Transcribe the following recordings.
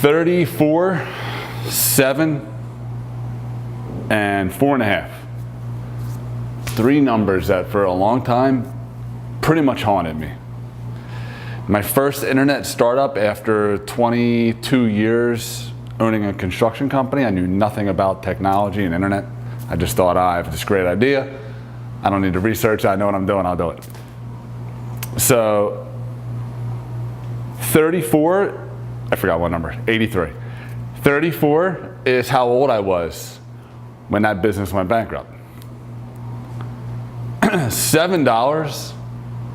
34, 7, and 4.5. Three numbers that for a long time pretty much haunted me. My first internet startup after 22 years owning a construction company, I knew nothing about technology and internet. I just thought, I have this great idea. I don't need to research, I know what I'm doing, I'll do it. So 34, I forgot what number, 83. 34 is how old I was when that business went bankrupt. $7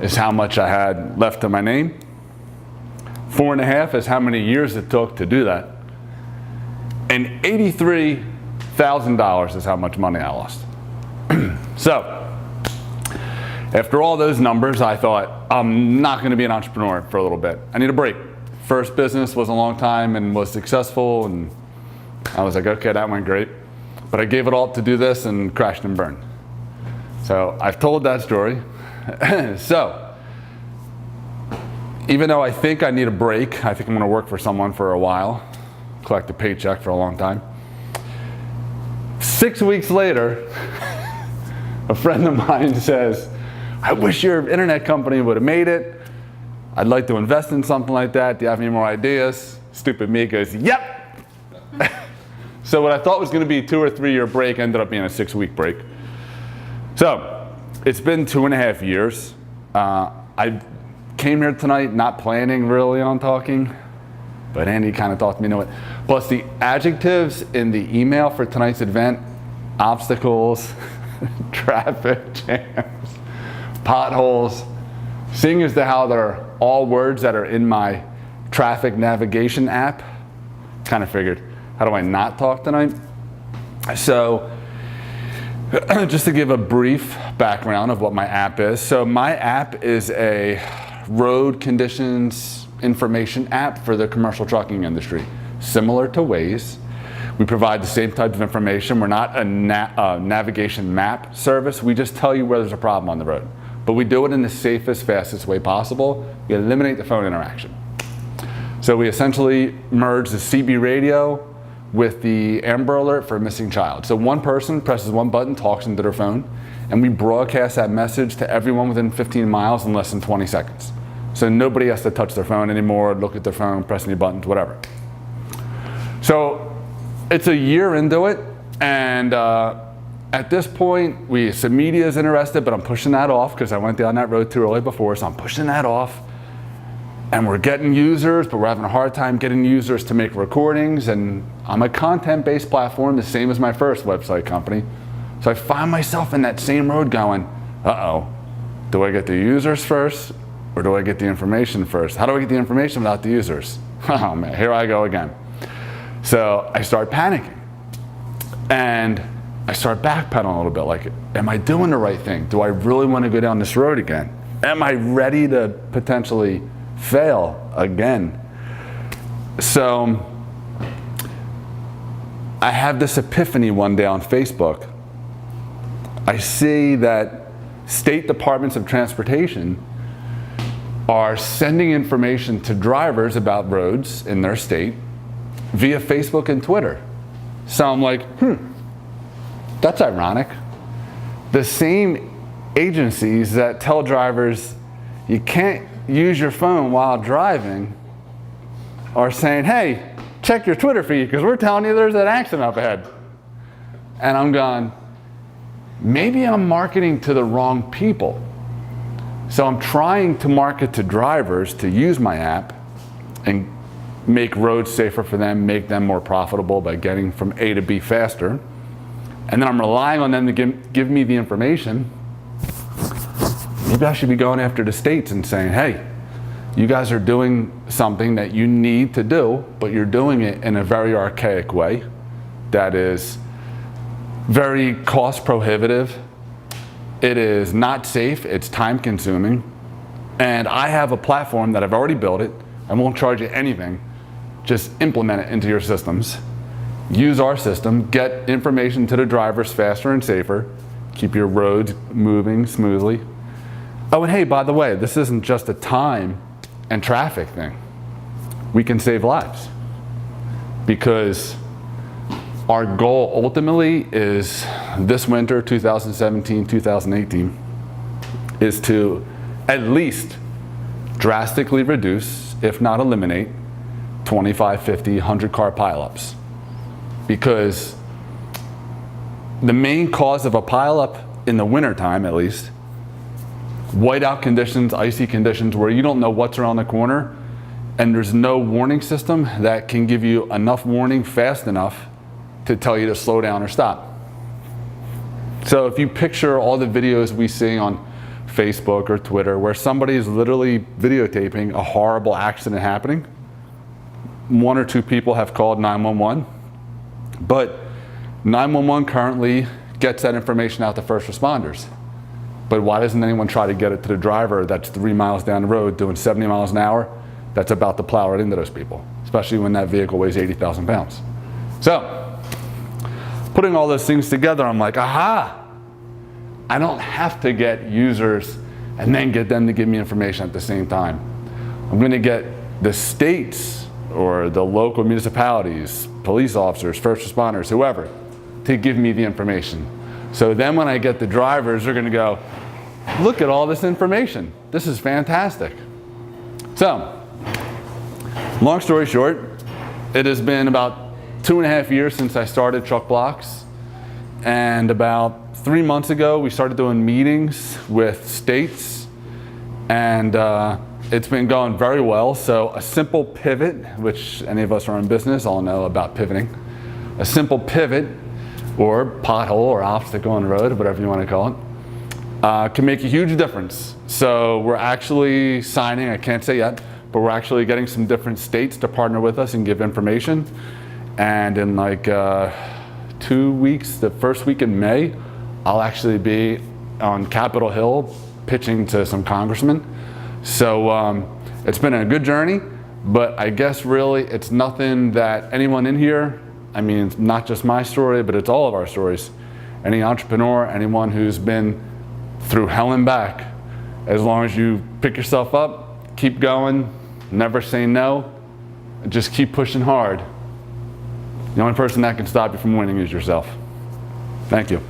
is how much I had left to my name. 4.5 is how many years it took to do that. And $83,000 is how much money I lost. So, after all those numbers, I thought, I'm not gonna be an entrepreneur for a little bit. I need a break. First business was a long time and was successful, and I was like, okay, that went great. But I gave it all up to do this and crashed and burned. So I've told that story. So, even though I think I need a break, I think I'm gonna work for someone for a while, collect a paycheck for a long time. 6 weeks later, a friend of mine says, I wish your internet company would have made it. I'd like to invest in something like that. Do you have any more ideas? Stupid me goes, yep. So what I thought was gonna be a 2 or 3 year break ended up being a 6-week break. So it's been 2.5 years. I came here tonight not planning really on talking, but Andy kind of talked me into it. Plus the adjectives in the email for tonight's event, obstacles, traffic jams, potholes, seeing as to how they're all words that are in my traffic navigation app, kind of figured, how do I not talk tonight? So, just to give a brief background of what my app is. So my app is a road conditions information app for the commercial trucking industry, similar to Waze. We provide the same type of information. We're not a navigation map service. We just tell you where there's a problem on the road. But we do it in the safest, fastest way possible. We eliminate the phone interaction. So we essentially merge the CB radio with the Amber Alert for a missing child. So one person presses one button, talks into their phone, and we broadcast that message to everyone within 15 miles in less than 20 seconds. So nobody has to touch their phone anymore, look at their phone, press any buttons, whatever. So it's a year into it, and at this point, some media is interested, but I'm pushing that off because I went down that road too early before, so I'm pushing that off. And we're getting users, but we're having a hard time getting users to make recordings, and I'm a content-based platform, the same as my first website company. So I find myself in that same road going, uh-oh, do I get the users first, or do I get the information first? How do I get the information without the users? Oh man, here I go again. So I start panicking, and I start backpedaling a little bit, like, am I doing the right thing? Do I really want to go down this road again? Am I ready to potentially fail again? So I have this epiphany one day on Facebook. I see that state departments of transportation are sending information to drivers about roads in their state via Facebook and Twitter. So I'm like, that's ironic. The same agencies that tell drivers you can't use your phone while driving are saying, hey, check your Twitter feed because we're telling you there's an accident up ahead. And I'm going, maybe I'm marketing to the wrong people. So I'm trying to market to drivers to use my app and make roads safer for them, make them more profitable by getting from A to B faster. And then I'm relying on them to give me the information. Maybe I should be going after the states and saying, hey, you guys are doing something that you need to do, but you're doing it in a very archaic way that is very cost prohibitive. It is not safe, it's time consuming. And I have a platform that I've already built it. I won't charge you anything. Just implement it into your systems. Use our system, get information to the drivers faster and safer, keep your roads moving smoothly. Oh, and hey, by the way, this isn't just a time and traffic thing. We can save lives. because our goal ultimately is this winter, 2017, 2018, is to at least drastically reduce, if not eliminate, 25, 50, 100 car pileups. Because the main cause of a pileup in the wintertime, at least, whiteout conditions, icy conditions where you don't know what's around the corner and there's no warning system that can give you enough warning fast enough to tell you to slow down or stop. So if you picture all the videos we see on Facebook or Twitter where somebody is literally videotaping a horrible accident happening, 1 or 2 people have called 911, but 911 currently gets that information out to first responders. But why doesn't anyone try to get it to the driver that's 3 miles down the road doing 70 miles an hour that's about to plow right into those people, especially when that vehicle weighs 80,000 pounds. So, putting all those things together, I'm like, aha! I don't have to get users and then get them to give me information at the same time. I'm going to get the states or the local municipalities, police officers, first responders, whoever, to give me the information. So then when I get the drivers, they're going to go, look at all this information. This is fantastic. So, long story short, it has been about 2.5 years since I started Truck Blocks, and about 3 months ago we started doing meetings with states, and it's been going very well. So a simple pivot, which any of us who are in business all know about pivoting, a simple pivot or pothole or obstacle on the road, whatever you want to call it, can make a huge difference. So we're actually signing, I can't say yet, but we're actually getting some different states to partner with us and give information. And in like 2 weeks, the first week in May, I'll actually be on Capitol Hill pitching to some congressmen. So it's been a good journey, but I guess really it's nothing that anyone in here, I mean, it's not just my story, but it's all of our stories. Any entrepreneur, anyone who's been through hell and back, as long as you pick yourself up, keep going, never say no, just keep pushing hard. The only person that can stop you from winning is yourself. Thank you.